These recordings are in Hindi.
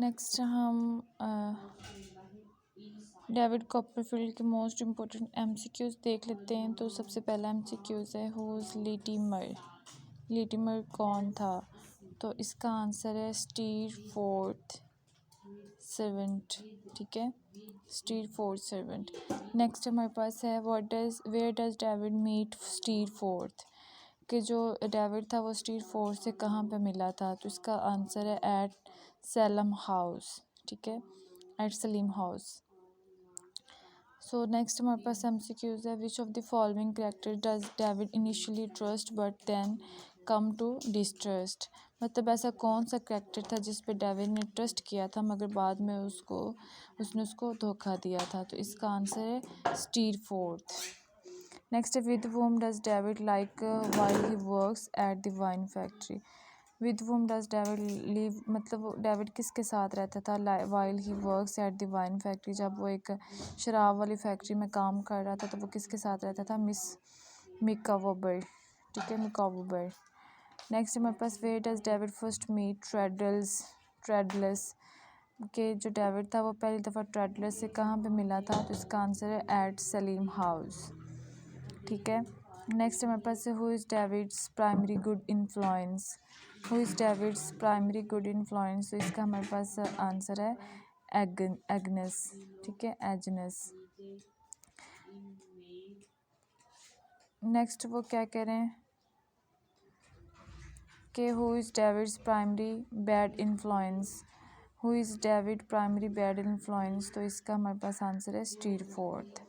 नेक्स्ट हम डेविड कॉपरफील्ड के मोस्ट इम्पोर्टेंट एमसीक्यूज देख लेते हैं। तो सबसे पहला एमसीक्यूज है हु इज़ लिटिमर। लिटिमर कौन था? तो इसका आंसर है स्टीर फोर्थ सर्वेंट। ठीक है, स्टीर फोर्थ सर्वेंट। नेक्स्ट हमारे पास है where does David meet Steerforth, कि जो डेविड था वो स्टीर फोर्थ से कहाँ पे मिला था? तो इसका आंसर है एट सैलम हाउस। ठीक है, at Salem House. So next हमारे पास एमसीक्यूज है which of the following character does David initially trust but then come to distrust. मतलब ऐसा कौन सा कैरेक्टर था जिस पे डेविड ने ट्रस्ट किया था मगर बाद में उसने उसको धोखा दिया था? तो इसका आंसर है स्टीर फोर्थ। नेक्स्ट है with whom does David like while he works at the wine factory. With whom does David live, मतलब डेविड किसके साथ रहता था while he works at the wine factory, जब वो एक शराब वाली फैक्ट्री में काम कर रहा था तो वो किसके साथ रहता था? Miss Micawber. ठीक है, मिकावोबर। नेक्स्ट हमारे पास where does David first meet Traddles, के जो डेविड था वो पहली दफ़ा ट्रेडलस से कहाँ पे मिला था? तो इसका आंसर है एट सलीम हाउस। ठीक है, नेक्स्ट हमारे पास है who is David's primary good influence. Who is David's primary good influence, तो इसका हमारे पास आंसर है एग्नस। ठीक है, एग्नस। नेक्स्ट वो क्या कह रहे हैं कि who is David's primary bad influence. Who is David primary bad influence, तो इसका हमारे पास आंसर है स्टीर फोर्थ।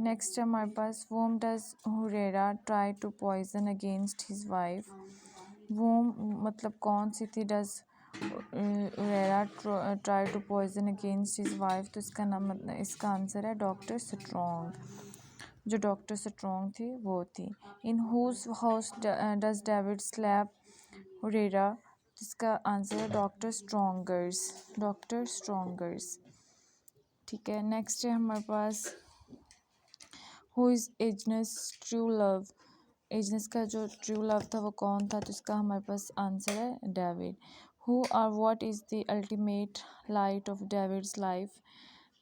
नेक्स्ट हमारे पास whom does Uriah try to poison against his wife. Whom मतलब कौन सी थी? Does Uriah try to poison against his wife, तो इसका आंसर है डॉक्टर स्ट्रॉन्ग। जो डॉक्टर स्ट्रॉन्ग थी वो थी। In whose house does David slap Uriah, जिसका आंसर है डॉक्टर स्ट्रॉन्गर्स। ठीक है, नेक्स्ट है हमारे पास हु इज़ एजनस ट्रू लव। एजनस का जो ट्रू लव था वो कौन था? तो इसका हमारे पास आंसर है David. Who are what is the ultimate light of David's life,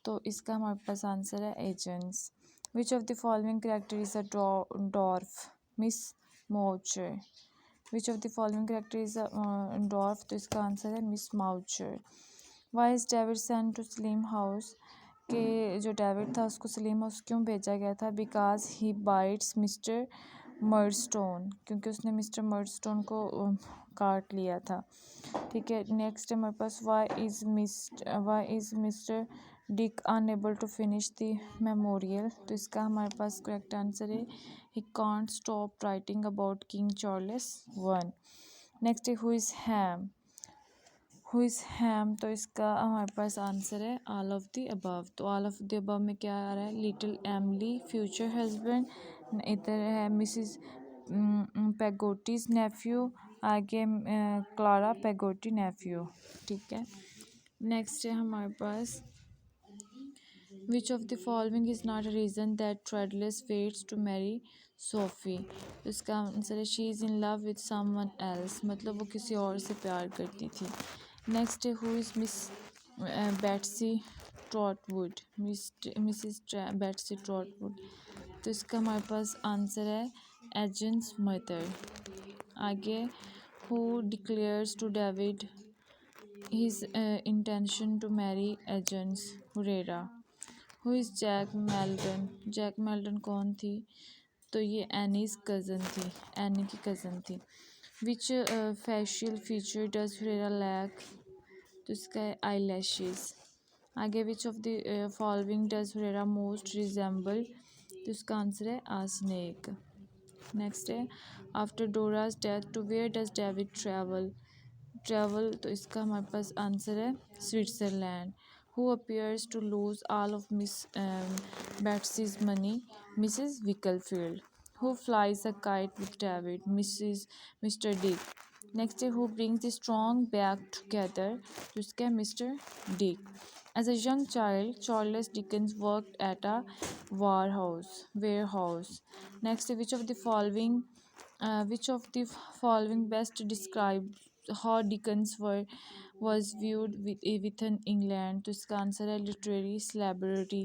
तो इसका हमारे पास आंसर है Agnes. Which of the following character is a dwarf? Miss Mowcher. Which of the following character is a dwarf, तो इसका आंसर है Miss Mowcher. Why is David sent to Salem house, के जो डेविड था उसको सलीम हाउस क्यों भेजा गया था? बिकॉज ही बाइट्स मिस्टर मर्डस्टोन, क्योंकि उसने मिस्टर मर्डस्टोन को काट लिया था। ठीक है, नेक्स्ट हमारे पास why is mister Dick unable to finish the memorial, तो इसका हमारे पास करेक्ट आंसर है he can't stop writing about King Charles one. Next है हु इज़ हैम, तो इसका हमारे पास आंसर है ऑल ऑफ द अबव। तो ऑल ऑफ द अबव में क्या आ रहा है? लिटिल एमली फ्यूचर हस्बैंड, इधर है मिसिस पेगोटीज नेफ्यू, आगे क्लारा पेगोटी नेफ्यू। ठीक है, नेक्स्ट है हमारे पास which of the following is not a reason that Traddles waits to marry Sophy, इसका आंसर है she is in love with someone else, मतलब वो किसी और से प्यार करती थी। नेक्स्ट है who is Miss Betsey Trotwood, Mrs Betsey Trotwood, तो इसका हमारे पास आंसर है एजेंस मदर। आगे who declares to David his intention to marry Agnes Uriah. Who is Jack Maldon कौन थी? तो ये एनीज कज़न थी, एनी की कज़न थी। Which facial feature does Uriah lack, तो इसका है आई लैशेज़। आगे which of the following does Uriah most resemble, तो इसका आंसर है आ स्नेक। नेक्स्ट है after Dora's death to where does David travel, तो इसका हमारे पास आंसर है Switzerland. Who appears to lose all of Miss Betsey's money, Mrs Wickfield. Who flies a kite with David, mister Dick. Next है who brings the Strong back together, तो इसका है mister Dick. As a young child, Charles Dickens worked at a warehouse. Next, which of the following best describes how Dickens was viewed with in England. तो इसका आंसर है लिटरेरी सेलिब्रिटी.